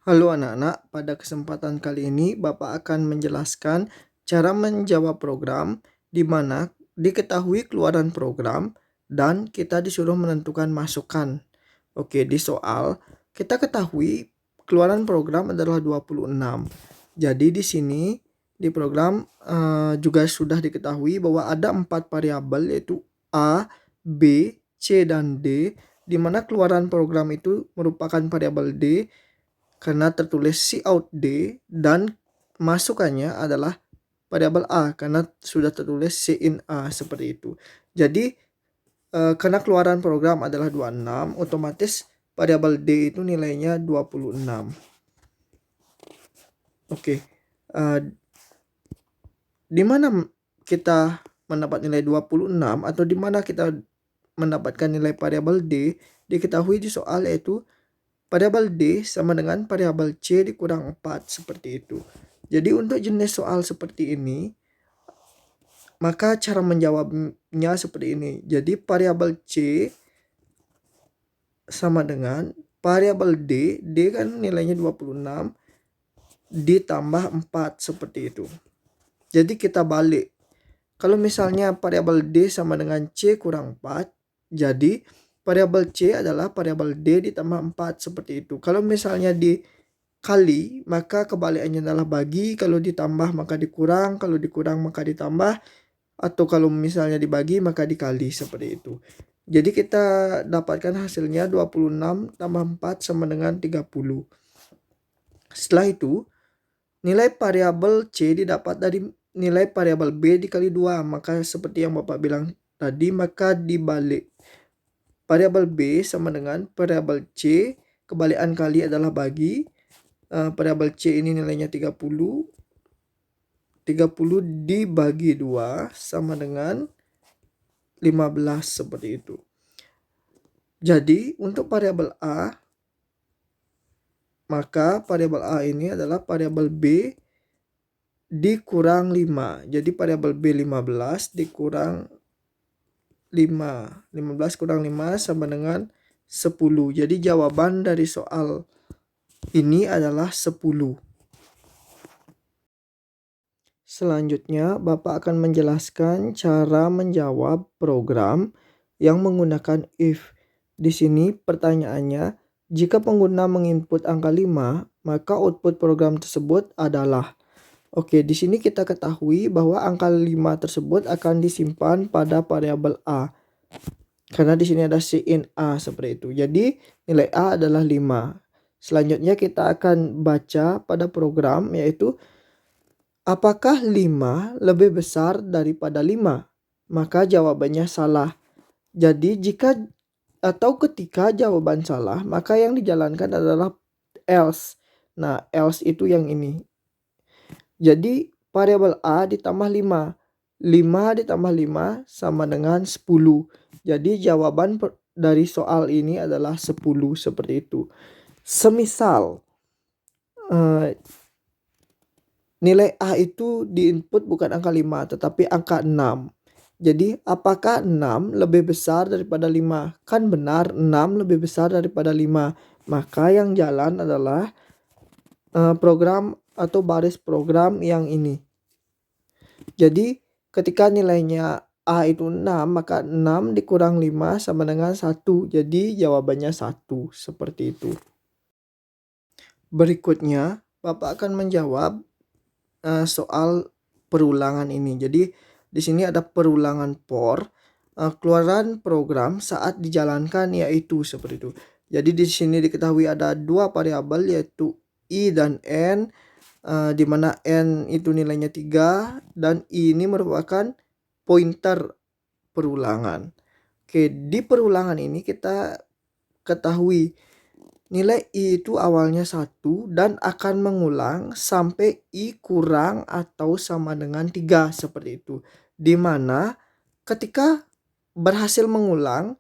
Halo anak-anak, pada kesempatan kali ini Bapak akan menjelaskan cara menjawab program di mana diketahui keluaran program dan kita disuruh menentukan masukan. Oke, di soal kita ketahui keluaran program adalah 26. Jadi di sini di program juga sudah diketahui bahwa ada 4 variabel yaitu A, B, C, dan D, di mana keluaran program itu merupakan variabel D karena tertulis cout D dan masukannya adalah variabel A karena sudah tertulis in A seperti itu. Jadi karena keluaran program adalah 26, otomatis variabel D itu nilainya 26. Oke. Di mana kita mendapat nilai 26 atau di mana kita mendapatkan nilai variabel D diketahui di soal, yaitu variabel D sama dengan variabel C dikurang 4 seperti itu. Jadi untuk jenis soal seperti ini, maka cara menjawabnya seperti ini. Jadi variabel C sama dengan variabel D, D kan nilainya 26 ditambah 4 seperti itu. Jadi kita balik. Kalau misalnya variabel D sama dengan C kurang 4, jadi variabel C adalah variabel D ditambah 4 seperti itu. Kalau misalnya dikali, maka kebalikannya adalah bagi. Kalau ditambah maka dikurang, kalau dikurang maka ditambah, atau kalau misalnya dibagi maka dikali seperti itu. Jadi kita dapatkan hasilnya 26 tambah 4 sama dengan 30. Setelah itu, nilai variabel C didapat dari nilai variabel B dikali 2. Maka seperti yang Bapak bilang tadi, maka dibalik. Variabel B sama dengan variabel C, kebalikan kali adalah bagi. Variabel C ini nilainya 30. 30 dibagi 2 sama dengan 15 seperti itu. Jadi untuk variabel A, maka variabel A ini adalah variabel B dikurang 5. Jadi variabel B 15 dikurang 5. 15 kurang 5 sama dengan 10. Jadi jawaban dari soal ini adalah 10. Selanjutnya, Bapak akan menjelaskan cara menjawab program yang menggunakan if. Di sini pertanyaannya, jika pengguna menginput angka 5, maka output program tersebut adalah. Oke, di sini kita ketahui bahwa angka 5 tersebut akan disimpan pada variabel A. Karena di sini ada in A seperti itu. Jadi nilai A adalah 5. Selanjutnya kita akan baca pada program, yaitu apakah 5 lebih besar daripada 5? Maka jawabannya salah. Jadi jika atau ketika jawaban salah, maka yang dijalankan adalah else. Nah, else itu yang ini. Jadi variabel A ditambah 5. 5 ditambah 5 sama dengan 10. Jadi jawaban dari soal ini adalah 10 seperti itu. Semisal nilai A itu diinput bukan angka 5 tetapi angka 6. Jadi apakah 6 lebih besar daripada 5? Kan benar 6 lebih besar daripada 5. Maka yang jalan adalah program atau baris program yang ini. Jadi ketika nilainya A itu 6, maka 6 dikurang 5 sama dengan 1. Jadi jawabannya 1 seperti itu. Berikutnya Bapak akan menjawab soal perulangan ini. Jadi di sini ada perulangan for keluaran program saat dijalankan, yaitu seperti itu. Jadi di sini diketahui ada dua variabel yaitu i dan n, di mana n itu nilainya 3 dan i ini merupakan pointer perulangan. Oke, di perulangan ini kita ketahui nilai I itu awalnya 1 dan akan mengulang sampai I kurang atau sama dengan 3 seperti itu. Dimana ketika berhasil mengulang,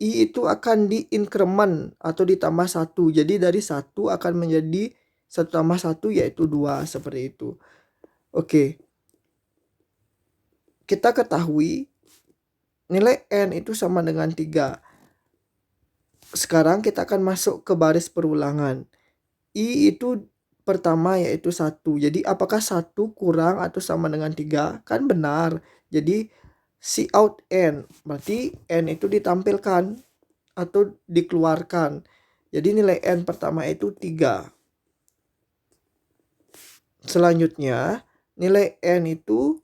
I itu akan diinkremen atau ditambah 1. Jadi dari 1 akan menjadi 1 tambah 1 yaitu 2 seperti itu. Oke. Kita ketahui nilai N itu sama dengan 3. Sekarang kita akan masuk ke baris perulangan. I itu pertama yaitu 1. Jadi apakah 1 kurang atau sama dengan 3? Kan benar. Jadi Cout N, berarti N itu ditampilkan atau dikeluarkan. Jadi nilai N pertama itu 3. Selanjutnya nilai N itu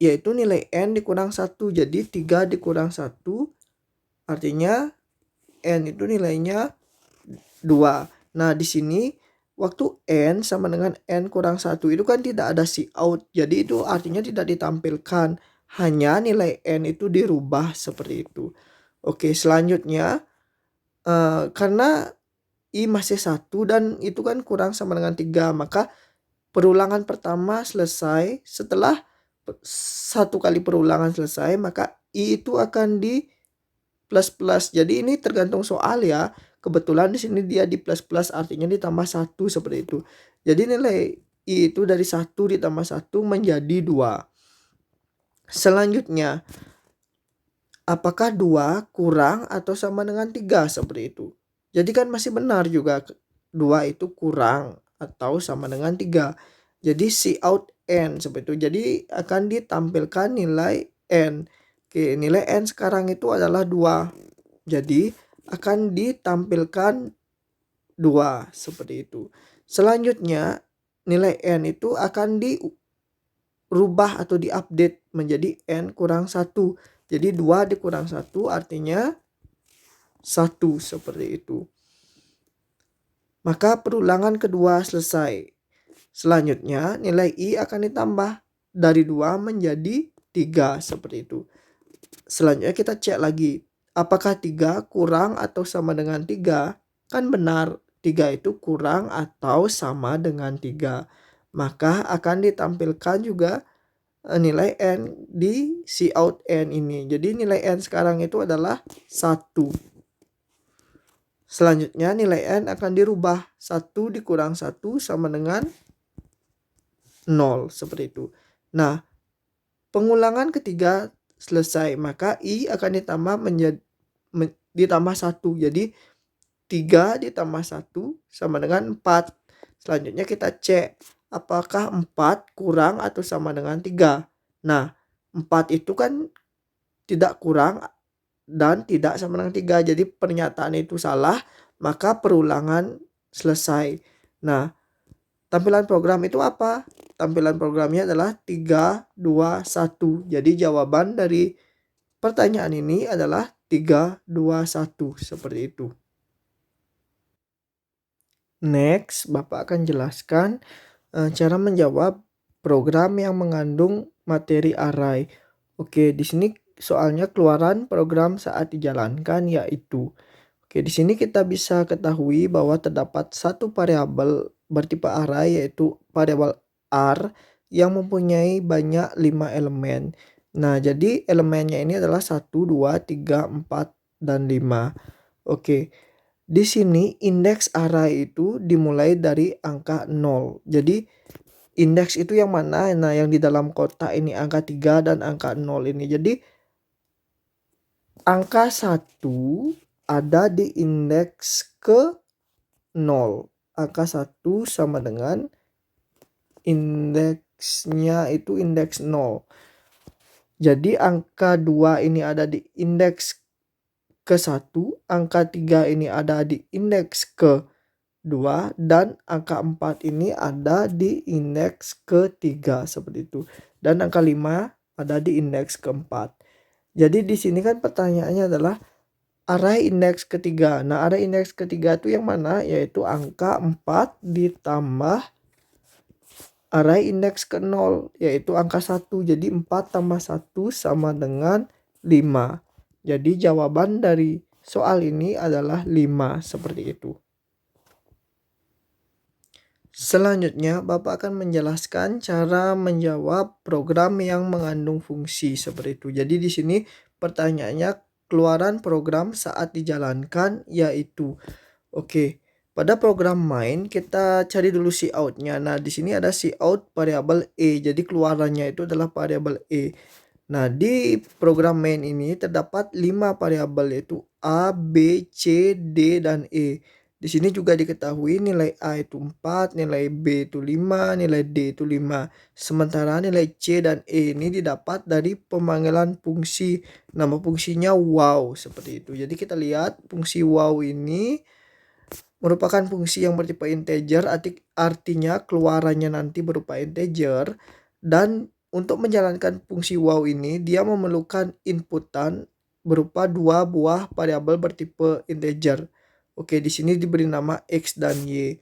yaitu nilai N dikurang 1. Jadi 3 dikurang 1 artinya N itu nilainya 2. Nah, di sini waktu N sama dengan N kurang 1 itu kan tidak ada Cout. Jadi itu artinya tidak ditampilkan. Hanya nilai N itu dirubah seperti itu. Oke, selanjutnya karena I masih 1 dan itu kan kurang sama dengan 3, maka perulangan pertama selesai. Setelah 1 kali perulangan selesai, maka I itu akan di plus. Jadi ini tergantung soal ya. Kebetulan di sini dia di plus artinya ditambah 1 seperti itu. Jadi nilai I itu dari 1 ditambah 1 menjadi 2. Selanjutnya, apakah 2 kurang atau sama dengan 3 seperti itu? Jadi kan masih benar juga 2 itu kurang atau sama dengan 3. Jadi Cout N seperti itu. Jadi akan ditampilkan nilai N. Oke, nilai N sekarang itu adalah 2. Jadi akan ditampilkan 2 seperti itu. Selanjutnya nilai N itu akan dirubah atau diupdate menjadi N kurang 1. Jadi 2 dikurang 1 artinya 1 seperti itu. Maka perulangan kedua selesai. Selanjutnya nilai I akan ditambah dari 2 menjadi 3 seperti itu. Selanjutnya kita cek lagi. Apakah 3 kurang atau sama dengan 3? Kan benar, 3 itu kurang atau sama dengan 3. Maka akan ditampilkan juga nilai N di Cout N ini. Jadi nilai N sekarang itu adalah 1. Selanjutnya nilai N akan dirubah. 1 dikurang 1 sama dengan 0 seperti itu. Nah, pengulangan ketiga selesai, maka I akan ditambah ditambah 1. Jadi 3 ditambah 1 sama dengan 4. Selanjutnya kita cek apakah 4 kurang atau sama dengan 3. Nah, 4 itu kan tidak kurang dan tidak sama dengan 3. Jadi pernyataan itu salah, maka perulangan selesai. Nah, tampilan program itu apa? Tampilan programnya adalah 3, 2, 1. Jadi jawaban dari pertanyaan ini adalah 3, 2, 1. Seperti itu. Next, Bapak akan jelaskan cara menjawab program yang mengandung materi array. Oke, di sini soalnya keluaran program saat dijalankan yaitu. Oke, di sini kita bisa ketahui bahwa terdapat satu variabel bertipe array yaitu variabel R yang mempunyai banyak 5 elemen. Nah, jadi elemennya ini adalah 1, 2, 3, 4, dan 5. Oke. Di sini indeks array itu dimulai dari angka 0. Jadi indeks itu yang mana? Nah, yang di dalam kotak ini angka 3 dan angka 0 ini. Jadi angka 1 ada di indeks ke 0. Angka 1 sama dengan indeksnya itu indeks 0. Jadi angka 2 ini ada di indeks ke 1, angka 3 ini ada di indeks ke 2, dan angka 4 ini ada di indeks ke 3 seperti itu. Dan angka 5 ada di indeks ke 4. Jadi di sini kan pertanyaannya adalah array indeks ketiga. Nah, array indeks ketiga itu yang mana? Yaitu angka 4 ditambah array indeks ke 0 yaitu angka 1. Jadi 4 tambah 1 sama dengan 5. Jadi jawaban dari soal ini adalah 5 seperti itu. Selanjutnya Bapak akan menjelaskan cara menjawab program yang mengandung fungsi seperti itu. Jadi di sini pertanyaannya keluaran program saat dijalankan yaitu. Oke. Pada program main kita cari dulu Cout-nya. Nah, di sini ada Cout variabel E. Jadi keluarannya itu adalah variabel E. Nah, di program main ini terdapat 5 variabel yaitu A, B, C, D, dan E. Di sini juga diketahui nilai A itu 4, nilai B itu 5, nilai D itu 5. Sementara nilai C dan E ini didapat dari pemanggilan fungsi. Nama fungsinya wow, seperti itu. Jadi kita lihat fungsi wow ini merupakan fungsi yang bertipe integer, artinya keluarannya nanti berupa integer. Dan untuk menjalankan fungsi wow ini, dia memerlukan inputan berupa dua buah variabel bertipe integer. Oke, di sini diberi nama X dan Y.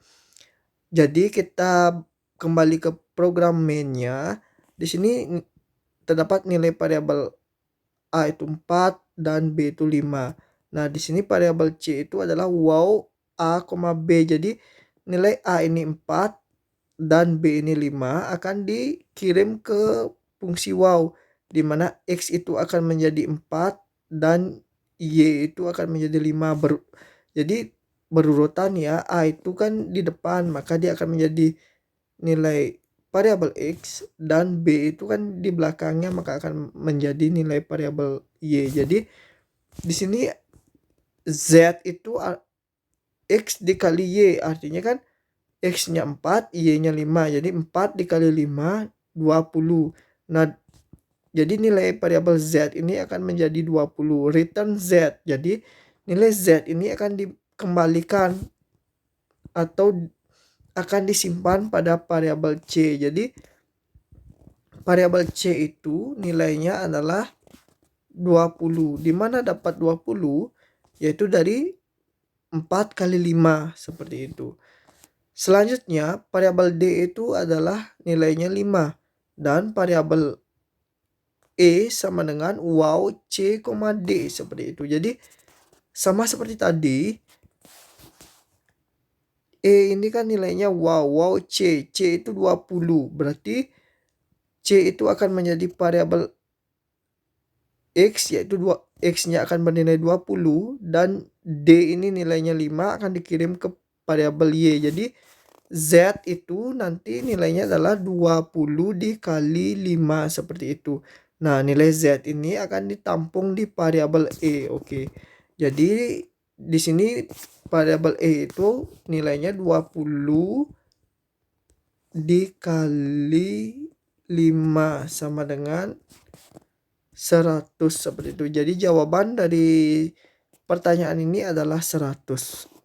Jadi kita kembali ke program mainnya. Di sini terdapat nilai variabel A itu 4 dan B itu 5. Nah, di sini variabel C itu adalah wow A, B. Jadi nilai A ini 4 dan B ini 5 akan dikirim ke fungsi wow, di mana X itu akan menjadi 4 dan Y itu akan menjadi 5. Jadi berurutan ya, A itu kan di depan, maka dia akan menjadi nilai variabel X, dan B itu kan di belakangnya, maka akan menjadi nilai variabel Y. Jadi di sini Z itu X dikali Y, artinya kan X-nya 4, Y-nya 5. Jadi 4 dikali 5, 20. Nah, jadi nilai variabel Z ini akan menjadi 20. Return Z. Jadi nilai Z ini akan dikembalikan atau akan disimpan pada variabel C. Jadi variabel C itu nilainya adalah 20. Di mana dapat 20? Yaitu dari 4 kali 5, seperti itu. Selanjutnya variabel D itu adalah nilainya 5. Dan variabel E sama dengan wow C, D, seperti itu. Jadi sama seperti tadi, E ini kan nilainya wow C. C itu 20. Berarti C itu akan menjadi variabel X, yaitu X-nya akan bernilai 20, dan D ini nilainya 5 akan dikirim ke variabel Y. Jadi Z itu nanti nilainya adalah 20 dikali 5, seperti itu. Nah, nilai Z ini akan ditampung di variabel E. Oke. Jadi di sini variabel E itu nilainya 20 dikali 5 sama dengan 100, seperti itu. Jadi jawaban dari pertanyaan ini adalah 100.